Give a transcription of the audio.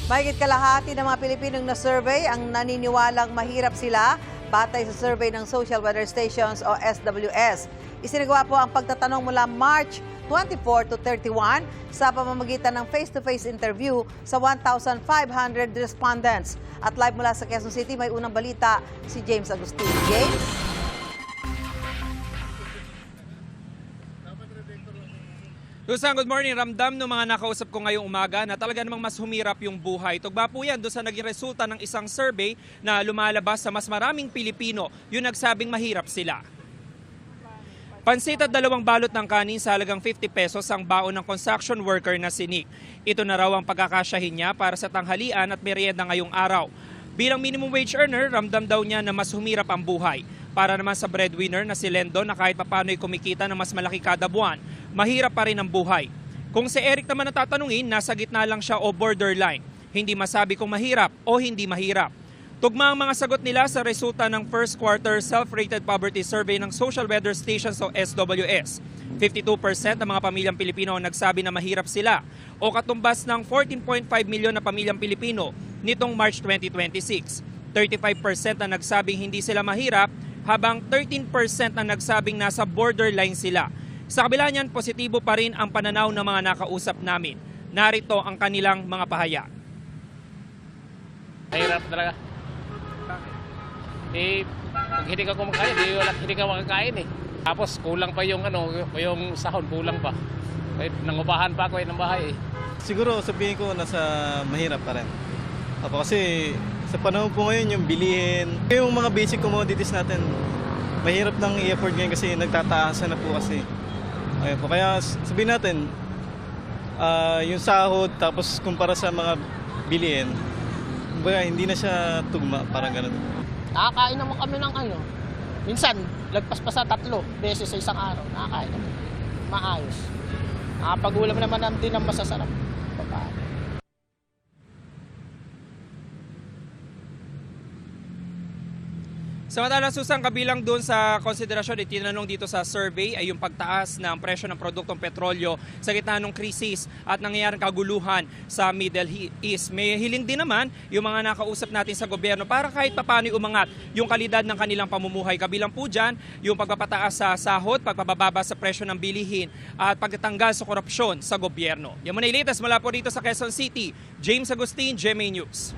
Mahigit kalahati ng mga Pilipinong na-survey ang naniniwalang mahirap sila batay sa survey ng Social Weather Stations o SWS. Isinagawa po ang pagtatanong mula March 24 to 31 sa pamamagitan ng face-to-face interview sa 1,500 respondents. At live mula sa Quezon City, may unang balita si James Agustin. James? Susan, good morning. Ramdam ng mga nakausap ko ngayong umaga na talaga namang mas humirap yung buhay. Tugba po yan doon sa naging resulta ng isang survey na lumalabas sa mas maraming Pilipino yung nagsabing mahirap sila. Pansit at 2 balot ng kanin sa halagang 50 pesos ang baon ng construction worker na si Nick. Ito na raw ang pagkakasyahin niya para sa tanghalian at merienda ngayong araw. Bilang minimum wage earner, ramdam daw niya na mas humirap ang buhay. Para naman sa breadwinner na si Lendo na kahit papano'y kumikita ng mas malaki kada buwan, mahirap pa rin ang buhay. Kung si Eric naman natatanungin, nasa gitna lang siya o borderline. Hindi masabi kung mahirap o hindi mahirap. Tugma ang mga sagot nila sa resulta ng first quarter self-rated poverty survey ng Social Weather Stations o SWS. 52% ng mga pamilyang Pilipino ang nagsabi na mahirap sila o katumbas ng 14.5 milyon na pamilyang Pilipino nitong March 2026. 35% ang nagsabing hindi sila mahirap habang 13% ang nagsabing nasa borderline sila. Sa kabila niyan, positibo pa rin ang pananaw ng mga nakausap namin. Narito ang kanilang mga pahayag. Mahirap talaga. Pag hindi ka kumakain, hindi ka makakain eh. Tapos kulang pa yung yung sahod, kulang pa. Nangupahan pa ako ng bahay eh. Siguro sabihin ko nasa mahirap pa rin. Kasi sa panahon po ngayon yung bilihin, yung mga basic commodities natin, mahirap nang i-afford ngayon kasi nagtataasan na po kasi. Ayun po, kaya sabihin natin, yung sahod tapos kumpara sa mga bilihin, hindi na siya tugma, parang gano'n. Nakakain naman kami ng minsan, lagpas pa sa 3 beses sa isang araw, nakakain kami. Maayos. Nakapag-ulam naman din ng masasarap. Papaano. Samantala, Susan, kabilang doon sa konsiderasyon itinanong dito sa survey ay yung pagtaas ng presyo ng produktong petrolyo sa gitna ng krisis at nangyayaring kaguluhan sa Middle East. May hiling din naman yung mga nakausap natin sa gobyerno para kahit papano umangat yung kalidad ng kanilang pamumuhay. Kabilang po dyan yung pagpapataas sa sahod, pagpapababa sa presyo ng bilihin at pagtatanggal sa korupsyon sa gobyerno. Yan muna yung latest mula po dito sa Quezon City. James Agustin, GMA News.